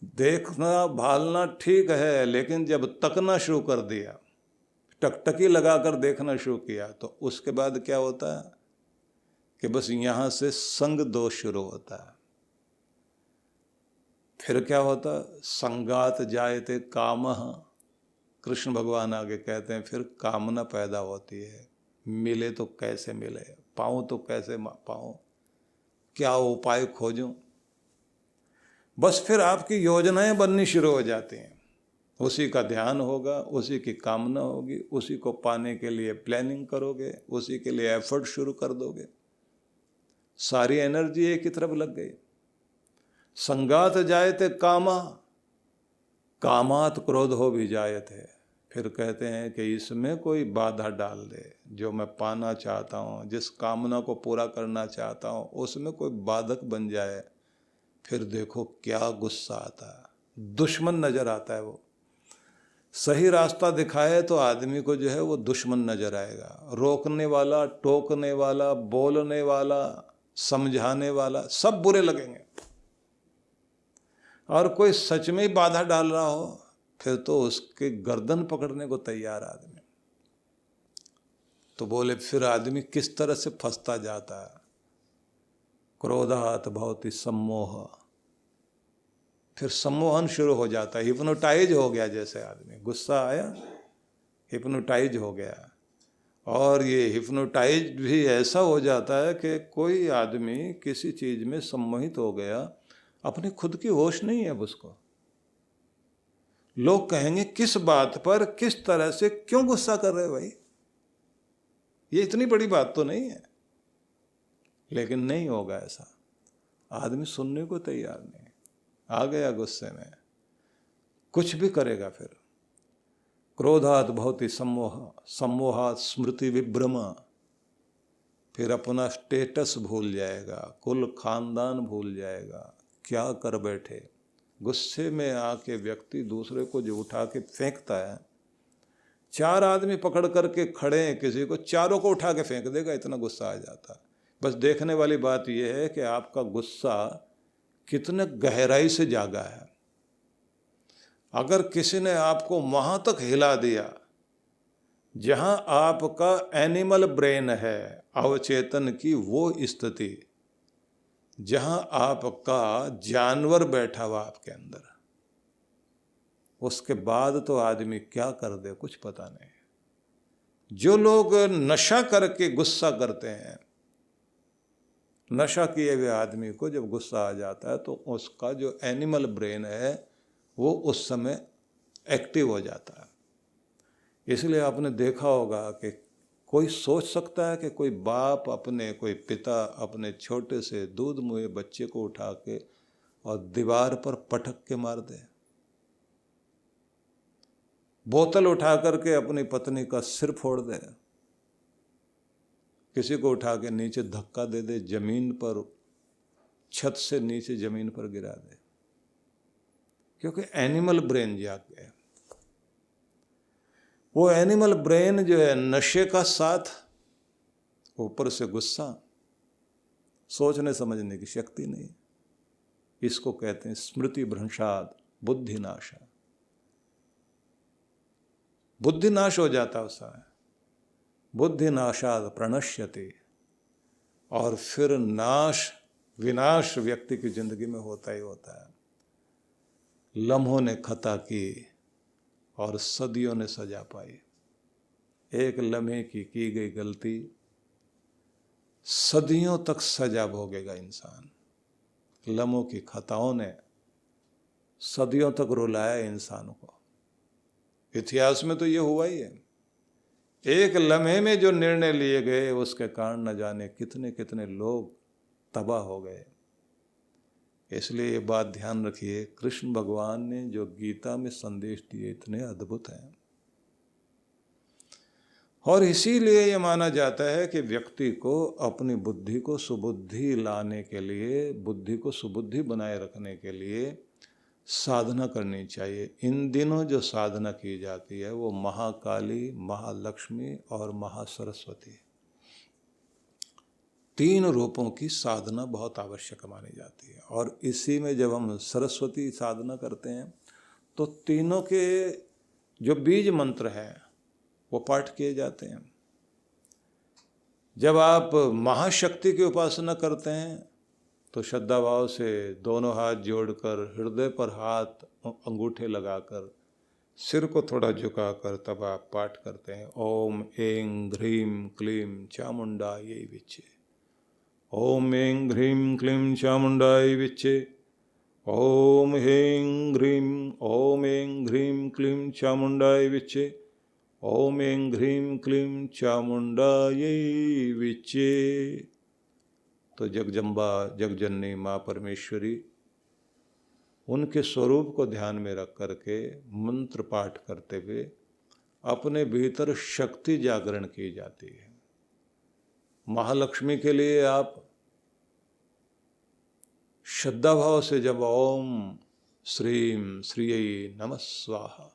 देखना भालना ठीक है, लेकिन जब तकना शुरू कर दिया, टकटकी लगाकर देखना शुरू किया, तो उसके बाद क्या होता है कि बस यहां से संग दोष शुरू होता है। फिर क्या होता, संगात जायते कामः, कृष्ण भगवान आगे कहते हैं फिर कामना पैदा होती है, मिले तो कैसे मिले, पाऊं तो कैसे पाऊं, क्या उपाय खोजूं। बस फिर आपकी योजनाएं बननी शुरू हो जाती हैं, उसी का ध्यान होगा, उसी की कामना होगी, उसी को पाने के लिए प्लानिंग करोगे, उसी के लिए एफर्ट शुरू कर दोगे, सारी एनर्जी एक ही तरफ लग गई। संगात जायते कामा, कामात क्रोध हो भी जायते, फिर कहते हैं कि इसमें कोई बाधा डाल दे, जो मैं पाना चाहता हूँ, जिस कामना को पूरा करना चाहता हूँ, उसमें कोई बाधक बन जाए, फिर देखो क्या गुस्सा आता है, दुश्मन नजर आता है। वो सही रास्ता दिखाए तो आदमी को जो है वो दुश्मन नजर आएगा, रोकने वाला, टोकने वाला, बोलने वाला, समझाने वाला, सब बुरे लगेंगे। और कोई सच में ही बाधा डाल रहा हो, फिर तो उसके गर्दन पकड़ने को तैयार आदमी। तो बोले फिर आदमी किस तरह से फंसता जाता है, क्रोधात भवति सम्मोह, फिर सम्मोहन शुरू हो जाता है, हिप्नोटाइज हो गया जैसे आदमी, गुस्सा आया हिप्नोटाइज हो गया। और ये हिप्नोटाइज भी ऐसा हो जाता है कि कोई आदमी किसी चीज में सम्मोहित हो गया, अपनी खुद की होश नहीं है उसको। लोग कहेंगे किस बात पर, किस तरह से, क्यों गुस्सा कर रहे हो भाई, ये इतनी बड़ी बात तो नहीं है। लेकिन नहीं होगा ऐसा, आदमी सुनने को तैयार नहीं, आ गया गुस्से में, कुछ भी करेगा। फिर क्रोधात भवति सम्मोह, सम्मोहात स्मृति विभ्रम, फिर अपना स्टेटस भूल जाएगा, कुल खानदान भूल जाएगा, क्या कर बैठे। गुस्से में आके व्यक्ति दूसरे को जो उठा के फेंकता है, चार आदमी पकड़ करके खड़े हैं किसी को, चारों को उठा के फेंक देगा, इतना गुस्सा आ जाता है। बस देखने वाली बात यह है कि आपका गुस्सा कितने गहराई से जागा है। अगर किसी ने आपको वहां तक हिला दिया जहां आपका एनिमल ब्रेन है, अवचेतन की वो स्थिति, जहां आपका जानवर बैठा हुआ आपके अंदर, उसके बाद तो आदमी क्या कर दे कुछ पता नहीं। जो लोग नशा करके गुस्सा करते हैं, नशा किए हुए आदमी को जब गुस्सा आ जाता है तो उसका जो एनिमल ब्रेन है वो उस समय एक्टिव हो जाता है। इसलिए आपने देखा होगा कि कोई सोच सकता है कि कोई बाप अपने, कोई पिता अपने छोटे से दूध मुहे बच्चे को उठा के और दीवार पर पटक के मार दे, बोतल उठा करके अपनी पत्नी का सिर फोड़ दे, किसी को उठा के नीचे धक्का दे दे, जमीन पर, छत से नीचे जमीन पर गिरा दे, क्योंकि एनिमल ब्रेन जाग गया। वो एनिमल ब्रेन जो है, नशे का साथ, ऊपर से गुस्सा, सोचने समझने की शक्ति नहीं। इसको कहते हैं स्मृति भ्रंशाद बुद्धिनाशा, बुद्धिनाश हो जाता उसका, बुद्धिनाशाद प्रणश्यति, और फिर नाश, विनाश व्यक्ति की जिंदगी में होता ही होता है। लम्हों ने खता की और सदियों ने सजा पाई। एक लम्हे की गई गलती सदियों तक सजा भोगेगा इंसान। लम्हों की खताओं ने सदियों तक रुलाया इंसान को। इतिहास में तो ये हुआ ही है, एक लम्हे में जो निर्णय लिए गए उसके कारण न जाने कितने कितने लोग तबाह हो गए। इसलिए ये बात ध्यान रखिए, कृष्ण भगवान ने जो गीता में संदेश दिए इतने अद्भुत हैं, और इसीलिए ये माना जाता है कि व्यक्ति को अपनी बुद्धि को सुबुद्धि लाने के लिए, बुद्धि को सुबुद्धि बनाए रखने के लिए साधना करनी चाहिए। इन दिनों जो साधना की जाती है वो महाकाली, महालक्ष्मी और महासरस्वती, तीन रूपों की साधना बहुत आवश्यक मानी जाती है। और इसी में जब हम सरस्वती साधना करते हैं तो तीनों के जो बीज मंत्र हैं वो पाठ किए जाते हैं। जब आप महाशक्ति की उपासना करते हैं तो श्रद्धा भाव से दोनों हाथ जोड़कर, हृदय पर हाथ अंगूठे लगाकर, सिर को थोड़ा झुकाकर तब आप पाठ करते हैं, ओम ऐं ह्रीं क्लीं चामुंडायै विच्चे। ओम ऐं ह्रीं क्लीं चामुंडायै विच्चे। ओम ऐं ह्रीं, ओम ऐं ह्रीं क्लीं चामुंडायै विच्चे। ओम ऐं ह्रीं क्लीं चामुंडायै विच्चे। तो जगदम्बा, जगजननी माँ परमेश्वरी, उनके स्वरूप को ध्यान में रख करके मंत्र पाठ करते हुए अपने भीतर शक्ति जागरण की जाती है। महालक्ष्मी के लिए आप श्रद्धा भाव से जब ओम श्रीं श्रियै नमः स्वाहा,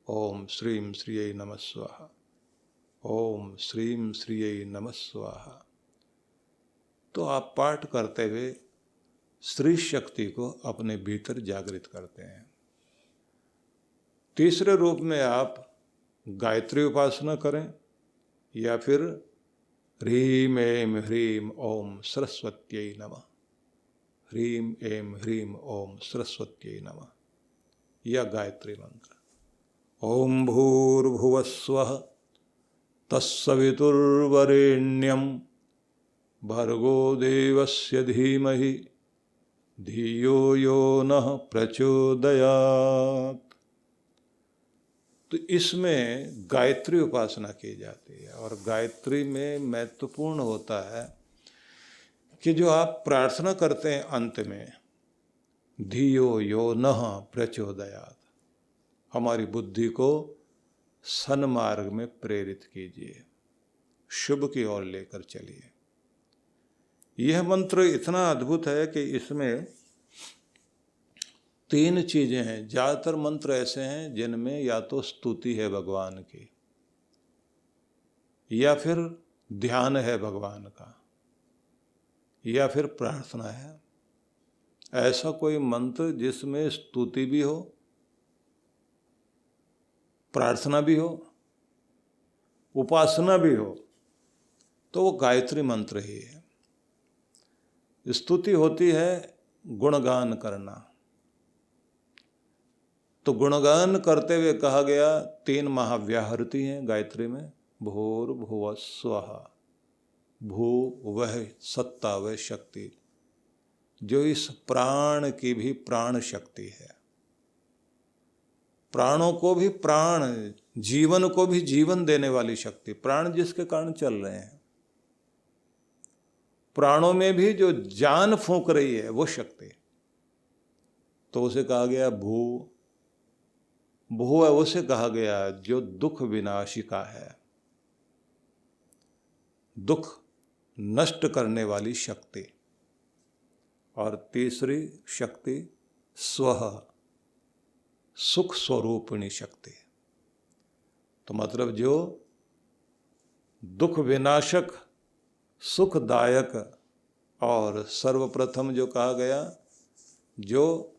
ओम श्रीं श्रियै नमः स्वाहा, ओम श्रीं श्रियै नमः स्वाहा, तो आप पाठ करते हुए स्त्री शक्ति को अपने भीतर जागृत करते हैं। तीसरे रूप में आप गायत्री उपासना करें या फिर ह्रीं ऐं ह्रीं ओम सरस्वत्यै नमः, ह्रीं ऐं ह्रीं ओम सरस्वत्यै नमः, या गायत्री मंत्र। ओम भूर्भुवस्वः तत्सवितुर्वरेण्यं भर्गो देवस्य धीमहि धियो यो नः प्रचोदयात्। तो इसमें गायत्री उपासना की जाती है। और गायत्री में महत्वपूर्ण होता है कि जो आप प्रार्थना करते हैं अंत में, धियो यो नः प्रचोदयात्, हमारी बुद्धि को सन्मार्ग में प्रेरित कीजिए, शुभ की ओर लेकर चलिए। यह मंत्र इतना अद्भुत है कि इसमें तीन चीजें हैं। ज्यादातर मंत्र ऐसे हैं जिनमें या तो स्तुति है भगवान की, या फिर ध्यान है भगवान का, या फिर प्रार्थना है। ऐसा कोई मंत्र जिसमें स्तुति भी हो, प्रार्थना भी हो, उपासना भी हो, तो वो गायत्री मंत्र ही है। स्तुति होती है गुणगान करना। तो गुणगान करते हुए कहा गया, तीन महाव्याहृति हैं गायत्री में, भूर्भुवः स्वः। भू वह सत्ता, वह शक्ति जो इस प्राण की भी प्राण शक्ति है, प्राणों को भी प्राण, जीवन को भी जीवन देने वाली शक्ति, प्राण जिसके कारण चल रहे हैं, प्राणों में भी जो जान फूंक रही है वो शक्ति, तो उसे कहा गया भू। भू है उसे कहा गया जो दुख विनाशिका है, दुख नष्ट करने वाली शक्ति। और तीसरी शक्ति स्वः, सुख स्वरूपिणी शक्ति। तो मतलब जो दुख विनाशक, सुखदायक, और सर्वप्रथम जो कहा गया जो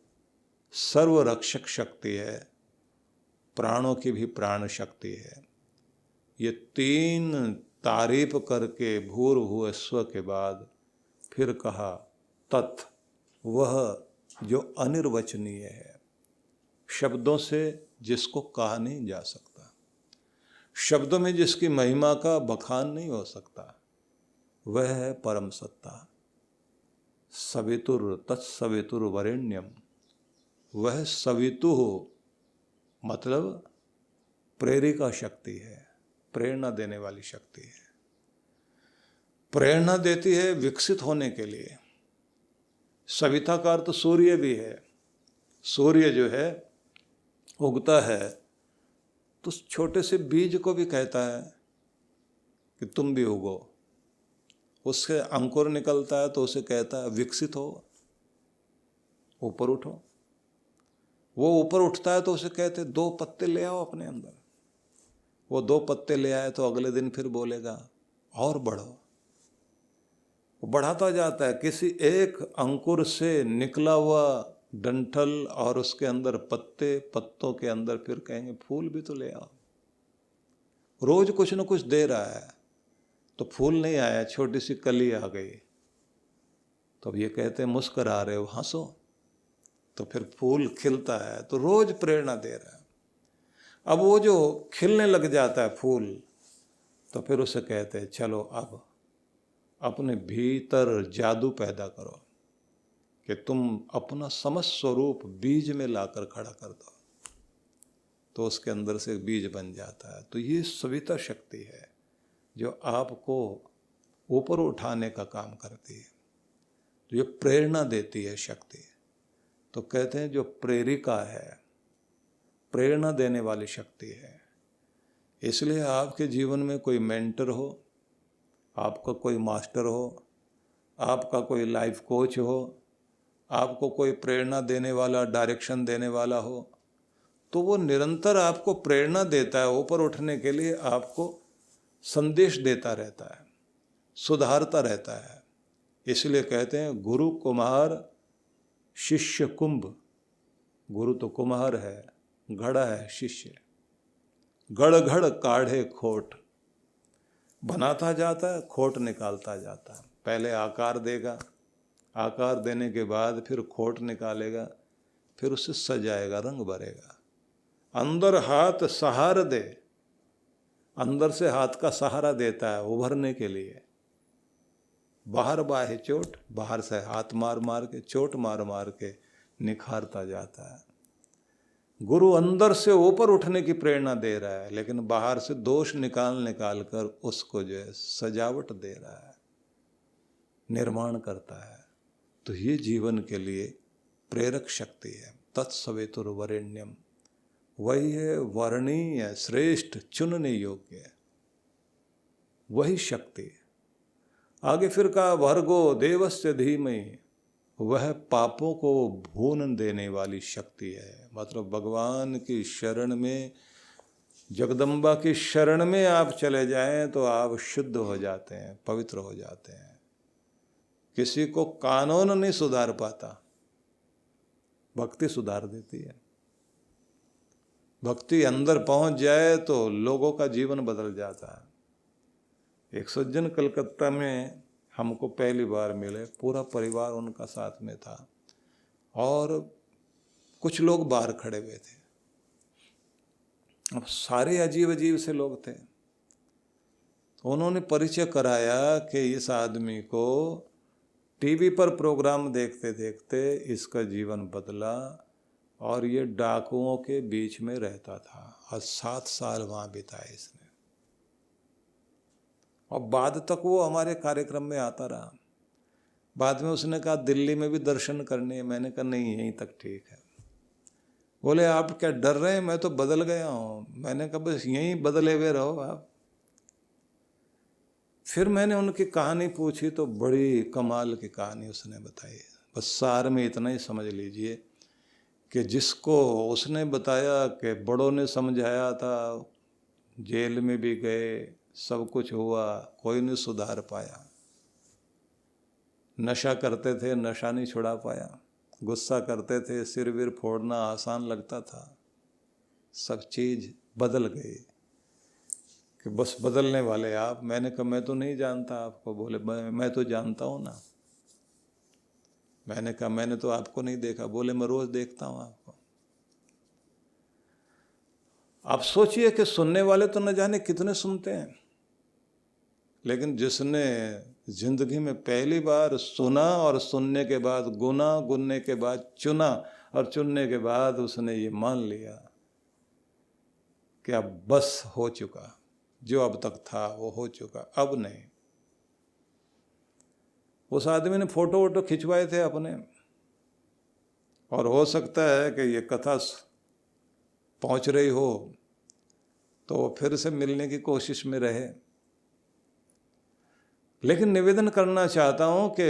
सर्वरक्षक शक्ति है, प्राणों की भी प्राण शक्ति है। ये तीन तारीफ करके भूर्भुवः स्वः के बाद फिर कहा तत्, वह जो अनिर्वचनीय है, शब्दों से जिसको कहा नहीं जा सकता, शब्दों में जिसकी महिमा का बखान नहीं हो सकता, वह है परम सत्ता। सवितुर तत्सवितुर्वरेण्यम, वह सवितु हो, मतलब प्रेरिका शक्ति है, प्रेरणा देने वाली शक्ति है। प्रेरणा देती है विकसित होने के लिए। सविता का अर्थ सूर्य भी है। सूर्य जो है उगता है तो छोटे से बीज को भी कहता है कि तुम भी उगो। उससे अंकुर निकलता है तो उसे कहता है विकसित हो, ऊपर उठो। वो ऊपर उठता है तो उसे कहते 2 पत्ते ले आओ अपने अंदर। वो 2 पत्ते ले आए तो अगले दिन फिर बोलेगा और बढ़ो। वो बढ़ाता जाता है। किसी एक अंकुर से निकला हुआ डंठल और उसके अंदर पत्ते, पत्तों के अंदर फिर कहेंगे फूल भी तो ले आओ। रोज कुछ न कुछ दे रहा है, तो फूल नहीं आया, छोटी सी कली आ गई, तो अब ये कहते हैं मुस्कुरा रहे हो, हंसो, तो फिर फूल खिलता है। तो रोज प्रेरणा दे रहा है। अब वो जो खिलने लग जाता है फूल, तो फिर उसे कहते हैं चलो अब अपने भीतर जादू पैदा करो कि तुम अपना समस्त स्वरूप बीज में लाकर खड़ा कर दो, तो उसके अंदर से बीज बन जाता है। तो ये सविता शक्ति है जो आपको ऊपर उठाने का काम करती है, तो ये प्रेरणा देती है शक्ति। तो कहते हैं जो प्रेरिका है, प्रेरणा देने वाली शक्ति है। इसलिए आपके जीवन में कोई मेंटर हो, आपका कोई मास्टर हो, आपका कोई लाइफ कोच हो, आपको कोई प्रेरणा देने वाला, डायरेक्शन देने वाला हो, तो वो निरंतर आपको प्रेरणा देता है ऊपर उठने के लिए, आपको संदेश देता रहता है, सुधारता रहता है। इसलिए कहते हैं गुरु कुम्हार शिष्य कुंभ। गुरु तो कुम्हार है, घड़ा है शिष्य। गढ़ घड़ काढ़े खोट, बनाता जाता है, खोट निकालता जाता है। पहले आकार देगा, आकार देने के बाद फिर खोट निकालेगा, फिर उसे सजाएगा, रंग भरेगा। अंदर हाथ सहारा दे, अंदर से हाथ का सहारा देता है उभरने के लिए। बाहर बाहे चोट, बाहर से हाथ मार मार के, चोट मार मार के निखारता जाता है। गुरु अंदर से ऊपर उठने की प्रेरणा दे रहा है, लेकिन बाहर से दोष निकाल कर उसको जो है सजावट दे रहा है, निर्माण करता है। तो ये जीवन के लिए प्रेरक शक्ति है। तत्सवितुर्वरेण्यम, वही है वर्णीय, श्रेष्ठ, चुनने योग्य, वही शक्ति। आगे फिर कहा भर्गो देवस्य धीमहि, वह पापों को भून देने वाली शक्ति है। मतलब भगवान की शरण में, जगदम्बा की शरण में आप चले जाएं तो आप शुद्ध हो जाते हैं, पवित्र हो जाते हैं। किसी को कानून नहीं सुधार पाता, भक्ति सुधार देती है। भक्ति अंदर पहुंच जाए तो लोगों का जीवन बदल जाता है। एक सज्जन कलकत्ता में हमको पहली बार मिले, पूरा परिवार उनका साथ में था और कुछ लोग बाहर खड़े हुए थे। अब सारे अजीब अजीब से लोग थे। तो उन्होंने परिचय कराया कि इस आदमी को टीवी पर प्रोग्राम देखते देखते इसका जीवन बदला और ये डाकुओं के बीच में रहता था और 7 साल वहाँ बिताए इसने। और बाद तक वो हमारे कार्यक्रम में आता रहा। बाद में उसने कहा दिल्ली में भी दर्शन करने है। मैंने कहा नहीं, यहीं तक ठीक है। बोले आप क्या डर रहे हैं, मैं तो बदल गया हूँ। मैंने कहा बस यहीं बदले हुए रहो आप। फिर मैंने उनकी कहानी पूछी तो बड़ी कमाल की कहानी उसने बताई। बस सार में इतना ही समझ लीजिए कि जिसको उसने बताया कि बड़ों ने समझाया था, जेल में भी गए, सब कुछ हुआ, कोई नहीं सुधार पाया। नशा करते थे, नशा नहीं छुड़ा पाया। गुस्सा करते थे, सिर विर फोड़ना आसान लगता था। सब चीज बदल गई कि बस बदलने वाले आप। मैंने कहा मैं तो नहीं जानता आपको। बोले मैं तो जानता हूँ ना। मैंने कहा मैंने तो आपको नहीं देखा। बोले मैं रोज देखता हूँ आपको। आप सोचिए कि सुनने वाले तो न जाने कितने सुनते हैं, लेकिन जिसने जिंदगी में पहली बार सुना और सुनने के बाद गुना, गुनने के बाद चुना और चुनने के बाद उसने ये मान लिया कि अब बस हो चुका, जो अब तक था वो हो चुका, अब नहीं। उस आदमी ने फोटो वोटो खिंचवाए थे अपने, और हो सकता है कि ये कथा पहुंच रही हो तो वो फिर से मिलने की कोशिश में रहे। लेकिन निवेदन करना चाहता हूं कि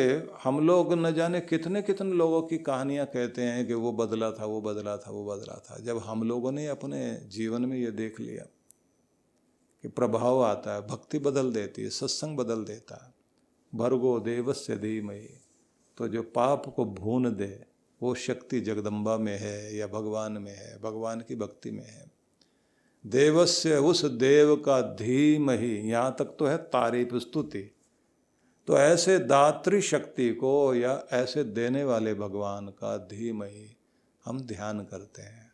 हम लोग न जाने कितने कितने लोगों की कहानियां कहते हैं कि वो बदला था, वो बदला था, वो बदला था। जब हम लोगों ने अपने जीवन में ये देख लिया कि प्रभाव आता है, भक्ति बदल देती है, सत्संग बदल देता है, भर्गो देवस्य धीमहि। तो जो पाप को भून दे वो शक्ति जगदम्बा में है या भगवान में है, भगवान की भक्ति में है। देवस्य, उस देव का धीमहि, यहाँ तक तो है तारीफ स्तुति। तो ऐसे दात्री शक्ति को या ऐसे देने वाले भगवान का धीमहि हम ध्यान करते हैं।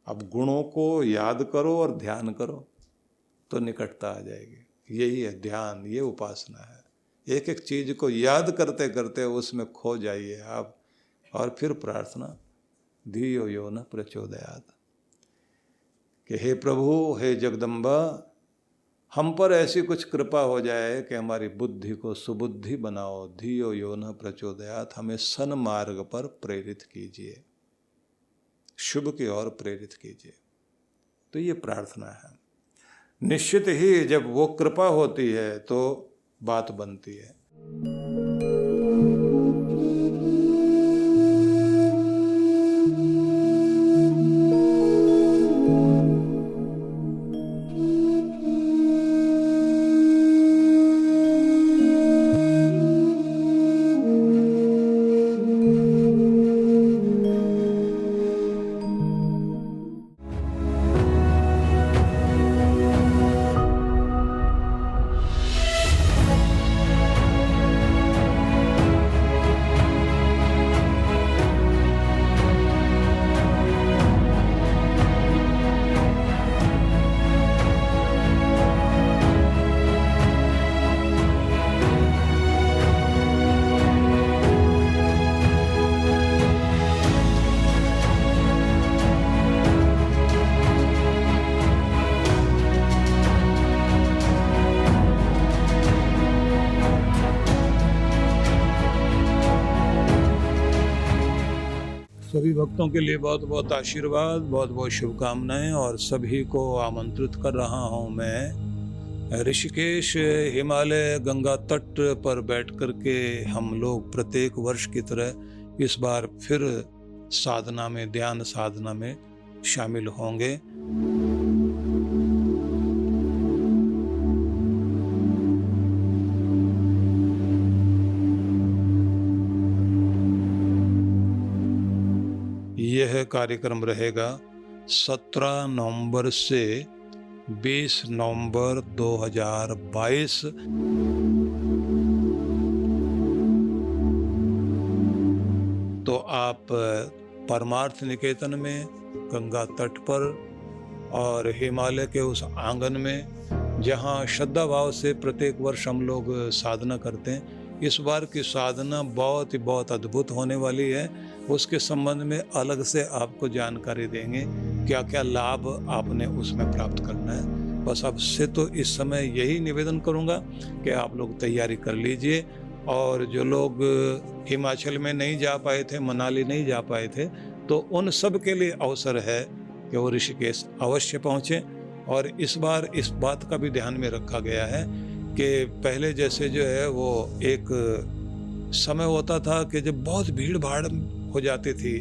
अब गुणों को याद करो और ध्यान करो तो निकटता आ जाएगी। यही है ध्यान, ये उपासना है। एक एक चीज को याद करते करते उसमें खो जाइए आप, और फिर प्रार्थना, धियो यो न प्रचोदयात्, कि हे प्रभु, हे जगदम्बा, हम पर ऐसी कुछ कृपा हो जाए कि हमारी बुद्धि को सुबुद्धि बनाओ। धियो यो न प्रचोदयात्, हमें सन्मार्ग पर प्रेरित कीजिए, शुभ की ओर प्रेरित कीजिए। तो ये प्रार्थना है। निश्चित ही जब वो कृपा होती है तो बात बनती है। सभी भक्तों के लिए बहुत बहुत आशीर्वाद, बहुत बहुत शुभकामनाएं, और सभी को आमंत्रित कर रहा हूं मैं ऋषिकेश हिमालय गंगा तट पर बैठ कर के हम लोग प्रत्येक वर्ष की तरह इस बार फिर साधना में, ध्यान साधना में शामिल होंगे। यह कार्यक्रम रहेगा 17 नवंबर से 20 नवंबर 2022। तो आप परमार्थ निकेतन में गंगा तट पर और हिमालय के उस आंगन में जहाँ श्रद्धा भाव से प्रत्येक वर्ष हम लोग साधना करते हैं, इस बार की साधना बहुत अद्भुत होने वाली है। उसके संबंध में अलग से आपको जानकारी देंगे, क्या क्या लाभ आपने उसमें प्राप्त करना है। बस अब से तो इस समय यही निवेदन करूंगा कि आप लोग तैयारी कर लीजिए, और जो लोग हिमाचल में नहीं जा पाए थे, मनाली नहीं जा पाए थे, तो उन सब के लिए अवसर है कि वो ऋषिकेश अवश्य पहुँचें। और इस बार इस बात का भी ध्यान में रखा गया है कि पहले जैसे जो है वो एक समय होता था कि जब बहुत भीड़ भाड़ हो जाती थी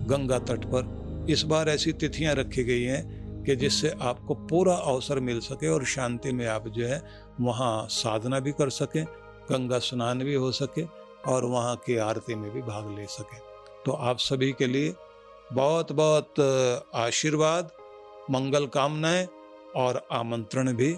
गंगा तट पर, इस बार ऐसी तिथियां रखी गई हैं कि जिससे आपको पूरा अवसर मिल सके और शांति में आप जो है वहाँ साधना भी कर सकें, गंगा स्नान भी हो सके और वहाँ की आरती में भी भाग ले सकें। तो आप सभी के लिए बहुत बहुत आशीर्वाद, मंगल कामनाएं और आमंत्रण भी